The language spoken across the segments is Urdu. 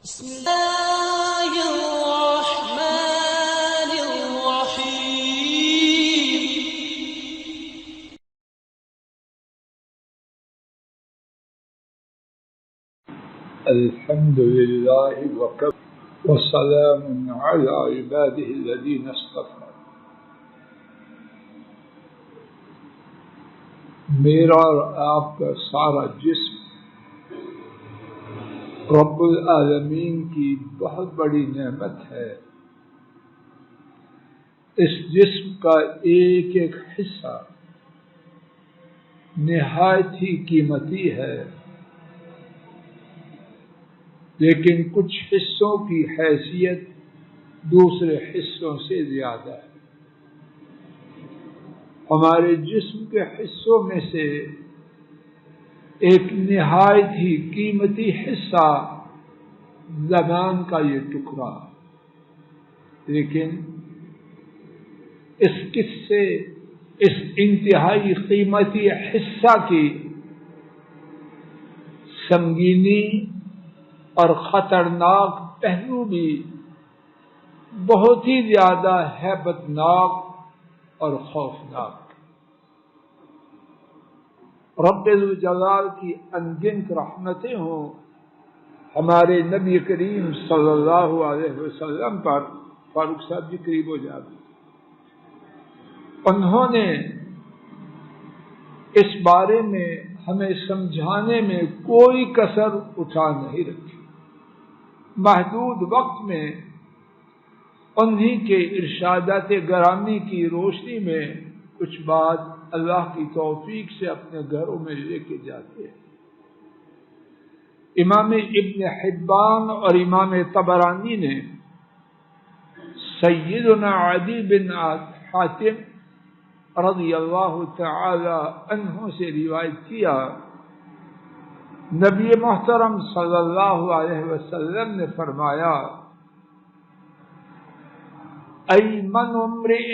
بسم الله الرحمن الرحيم. الحمد لله وكفى وسلام على عباده الذين اصطفى. میرا اور آپ کا سارا جسم رب العالمین کی بہت بڑی نعمت ہے. اس جسم کا ایک ایک حصہ نہایت ہی قیمتی ہے، لیکن کچھ حصوں کی حیثیت دوسرے حصوں سے زیادہ ہے. ہمارے جسم کے حصوں میں سے ایک نہایت ہی قیمتی حصہ زبان کا یہ ٹکڑا، لیکن اس انتہائی قیمتی حصہ کی سنگینی اور خطرناک پہلو بھی بہت ہی زیادہ ہیبتناک اور خوفناک. رب ذوالجلال کی انگنت رحمتیں ہوں ہمارے نبی کریم صلی اللہ علیہ وسلم پر. فاروق صاحب جی قریب ہو جاتے. انہوں نے اس بارے میں ہمیں سمجھانے میں کوئی کسر اٹھا نہیں رکھی. محدود وقت میں انہی کے ارشادات گرامی کی روشنی میں کچھ بات اللہ کی توفیق سے اپنے گھروں میں لے کے جاتے ہیں. امام ابن حبان اور امام طبرانی نے سیدنا عدی بن حاتم رضی اللہ تعالی عنہ سے روایت کیا، نبی محترم صلی اللہ علیہ وسلم نے فرمایا، ایمن امرئ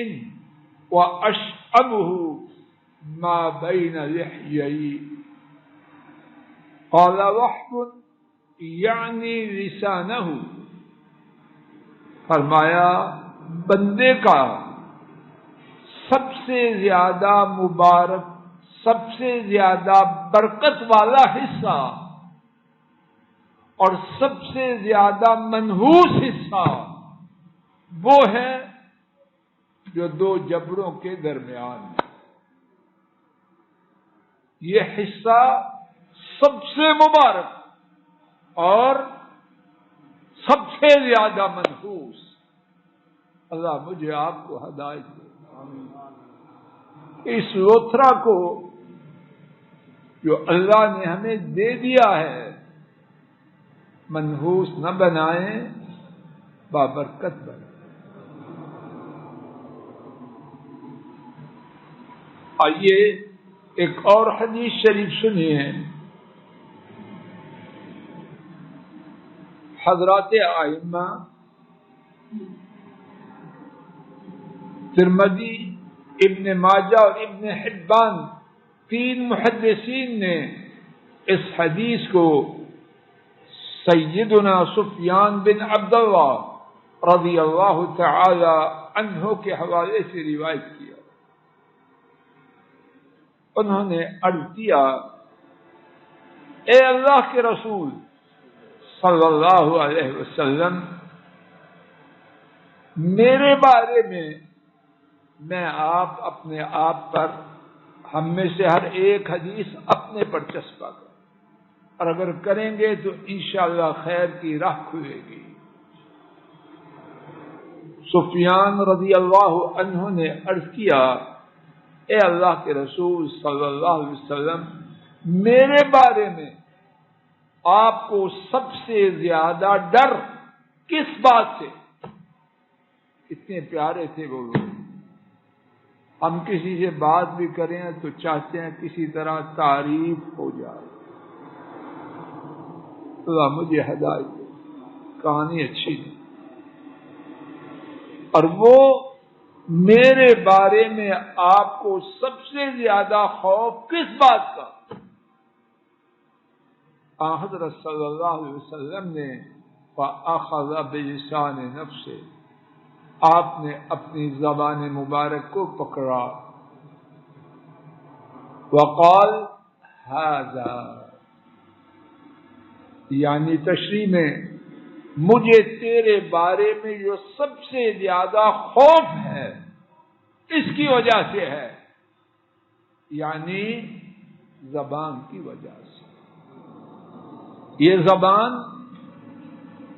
واشعبہ ما بین لحیئی، قال وحب یعنی لسانہ. فرمایا بندے کا سب سے زیادہ مبارک، سب سے زیادہ برکت والا حصہ اور سب سے زیادہ منحوس حصہ وہ ہے جو دو جبڑوں کے درمیان ہے. یہ حصہ سب سے مبارک اور سب سے زیادہ منحوس. اللہ مجھے آپ کو ہدایت دے. اس لوتھرا کو جو اللہ نے ہمیں دے دیا ہے منحوس نہ بنائیں، بابرکت بنائیں. آئیے ایک اور حدیث شریف سنیے. حضرات ائمہ ترمذی، ابن ماجہ اور ابن حبان، تین محدثین نے اس حدیث کو سیدنا سفیان بن عبداللہ رضی اللہ تعالی عنہ کے حوالے سے روایت کیا. انہوں نے عرض کیا، اے اللہ کے رسول صلی اللہ علیہ وسلم، میرے بارے میں آپ اپنے آپ پر، ہم میں سے ہر ایک حدیث اپنے پر چسپا کریں، اور اگر کریں گے تو انشاءاللہ خیر کی راہ کھلے گی. سفیان رضی اللہ عنہ نے عرض کیا، اے اللہ کے رسول صلی اللہ علیہ وسلم، میرے بارے میں آپ کو سب سے زیادہ ڈر کس بات سے؟ اتنے پیارے تھے وہ لوگ. ہم کسی سے بات بھی کریں تو چاہتے ہیں کسی طرح تعریف ہو جائے. اللہ مجھے ہدایت دے. کہانی اچھی تھی. اور وہ میرے بارے میں آپ کو سب سے زیادہ خوف کس بات کا؟ حضرت صلی اللہ علیہ وسلم نے فأخذ بلسان نفسه، آپ نے اپنی زبان مبارک کو پکڑا، وقال هذا، یعنی تشریح میں مجھے تیرے بارے میں جو سب سے زیادہ خوف ہے اس کی وجہ سے ہے، یعنی زبان کی وجہ سے۔ یہ زبان،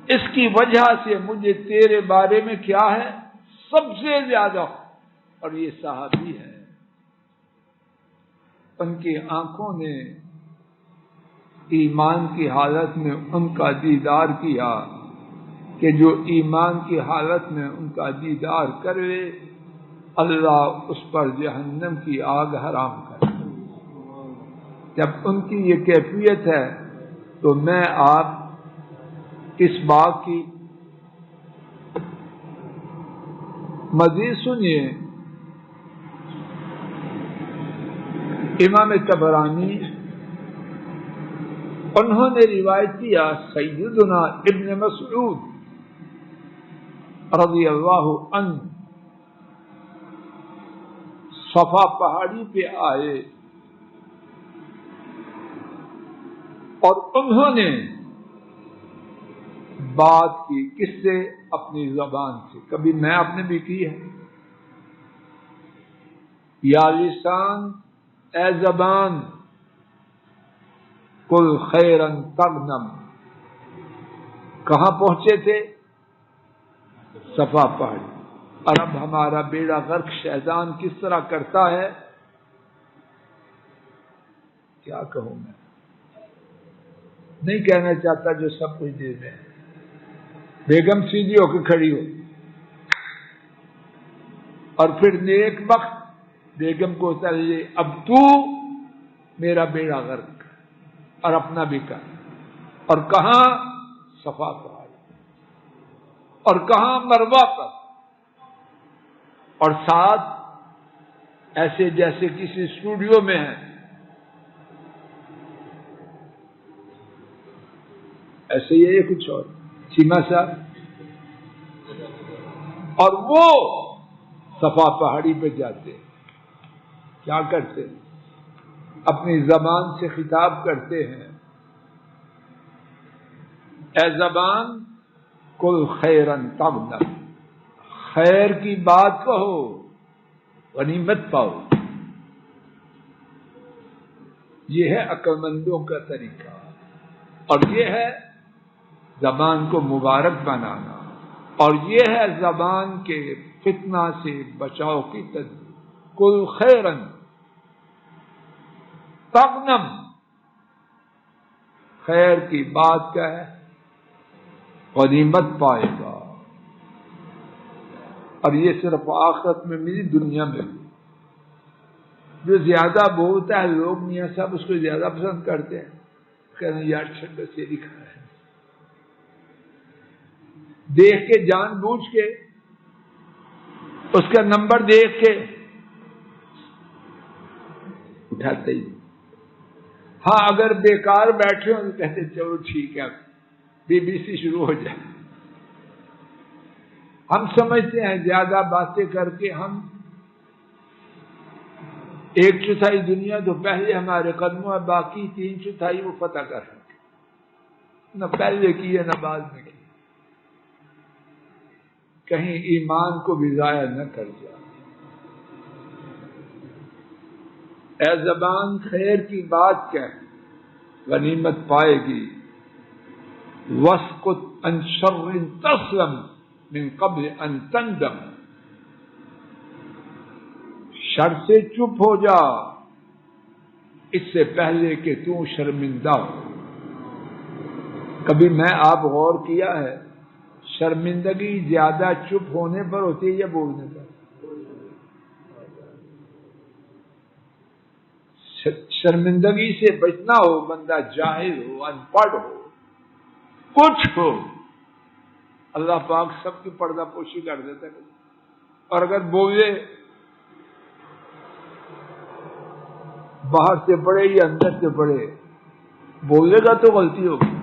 اس کی وجہ سے مجھے تیرے بارے میں کیا ہے سب سے زیادہ، اور یہ صحابی ہے، ان کی آنکھوں نے ایمان کی حالت میں ان کا دیدار کیا کہ جو ایمان کی حالت میں ان کا دیدار کرے اللہ اس پر جہنم کی آگ حرام کرے۔ جب ان کی یہ کیفیت ہے تو میں آپ کس بات کی؟ مزید سنیے، امام طبرانی انہوں نے روایت کیا سیدنا ابن مسعود رضی اللہ عنہ صفا پہاڑی پہ آئے اور انہوں نے بات کی، کس سے؟ اپنی زبان سے۔ کبھی میں آپ نے بھی کی ہے، یا لسان اے زبان کل خیرن تغنم، کہاں پہنچے تھے؟ صفا پہاڑی۔ اور اب ہمارا بیڑا غرق شیطان کس طرح کرتا ہے، کیا کہوں میں، نہیں کہنا چاہتا، جو سب کچھ دے دیں۔ بیگم سیدھی ہو کے کھڑی ہو اور پھر نیک وقت بیگم کو چاہیے اب تو میرا بیڑا غرق اور اپنا بھی کر، اور کہاں؟ صفا پہاڑی، اور کہاں؟ مروہ پر، اور ساتھ ایسے جیسے کسی اسٹوڈیو میں ہیں، ایسے یہ کچھ اور چیما صاحب، اور وہ صفا پہاڑی پہ جاتے کیا کرتے؟ اپنی زبان سے خطاب کرتے ہیں، اے زبان کل خیرن تغنم، خیر کی بات کہو غنیمت پاؤ۔ یہ ہے عقل مندوں کا طریقہ، اور یہ ہے زبان کو مبارک بنانا، اور یہ ہے زبان کے فتنہ سے بچاؤ کی تدبیر۔ کل خیرن تغنم، خیر کی بات کیا ہے؟ غنیمت پائے گا، اور یہ صرف آخرت میں ملی، دنیا میں بھی۔ جو زیادہ بولتا ہے لوگ میاں صاحب اس کو زیادہ پسند کرتے ہیں، کہتے ہیں یار چھٹے سے لکھا ہے، دیکھ کے جان بوجھ کے اس کا نمبر دیکھ کے اٹھاتے ہی۔ ہاں اگر بیکار بیٹھے ہوں تو کہتے چلو ٹھیک ہے BBC شروع ہو جائے۔ ہم سمجھتے ہیں زیادہ باتیں کر کے ہم 1/4 دنیا تو پہلے ہمارے قدموں میں، باقی 3/4 وہ فتح کر سکے، نہ پہلے کی ہے نہ بعد میں کی، کہیں ایمان کو بھی ضائع نہ کر جائے۔ اے زبان خیر کی بات کہہ غنیمت پائے گی، واسکت عن شر تسلم من قبل ان تندم، شر سے چپ ہو جا اس سے پہلے کہ تو شرمندہ ہو۔ کبھی میں آپ غور کیا ہے شرمندگی زیادہ چپ ہونے پر ہوتی ہے یا بولنے پر؟ شرمندگی سے بچنا ہو، بندہ جاہل ہو، ان پڑھ ہو، کچھ ہو، اللہ پاک سب کی پردہ پوشی کر دیتا ہے، اور اگر بولے باہر سے پڑے یا اندر سے پڑے، بولے گا تو غلطی ہوگی،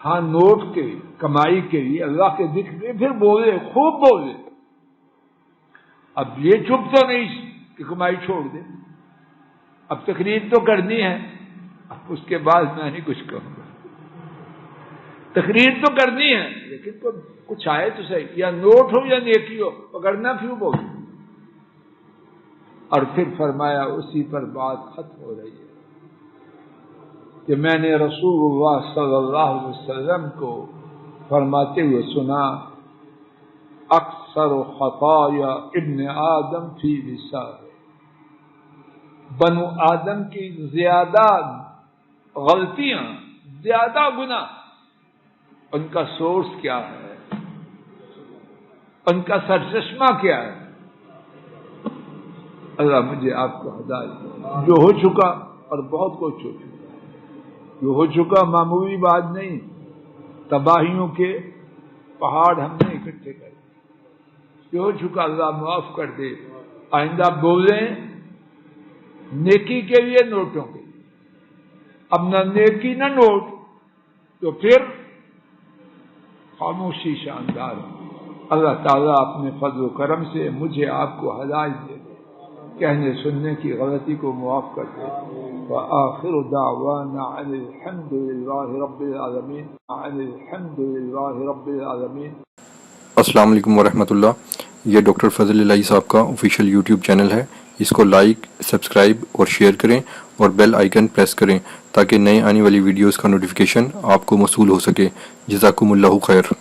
ہاں نوٹ کے کمائی کے لیے اللہ کے ذکر میں پھر بولے، خوب بولے. اب یہ چپ تو نہیں کہ کمائی چھوڑ دے، اب تقریر تو کرنی ہے، اب اس کے بعد میں نہیں کچھ کہوں گا. تقریر تو کرنی ہے لیکن کچھ آئے تو صحیح، یا نوٹ ہو یا نیکی ہو، پکڑنا کیوں بول. اور پھر فرمایا اسی پر بات ختم ہو رہی ہے کہ میں نے رسول اللہ صلی اللہ علیہ وسلم کو فرماتے ہوئے سنا، اکثر خطایا ابن آدم فی لسانہ، بنو آدم کی زیادہ غلطیاں، زیادہ گناہ، ان کا سورس کیا ہے، ان کا سرچشمہ کیا ہے. اللہ مجھے آپ کو ہدایت، جو ہو چکا اور بہت کچھ ہو چکا، جو ہو چکا معمولی بات نہیں، تباہیوں کے پہاڑ ہم نے اکٹھے کر دیے. جو ہو چکا اللہ معاف کر دے. آئندہ بولیں نیکی کے لیے، نوٹوں کے لیے. اب نہ نیکی نہ نوٹ تو پھر خاموشی شاندار. اللہ تعالیٰ اپنے فضل و کرم سے مجھے آپ کو ہدایت دے دے، کہنے سننے کی غلطی کو معاف کر دے. وآخر دعوانا عن الحمد للہ رب العالمین، عن الحمد للہ رب العالمین. السلام علیکم ورحمۃ اللہ. یہ ڈاکٹر فضل الہی صاحب کا آفیشیل یوٹیوب چینل ہے. اس کو لائک، سبسکرائب اور شیئر کریں اور بیل آئیکن پریس کریں تاکہ نئے آنے والی ویڈیوز کا نوٹیفیکیشن آپ کو موصول ہو سکے. جزاکم اللہ خیر.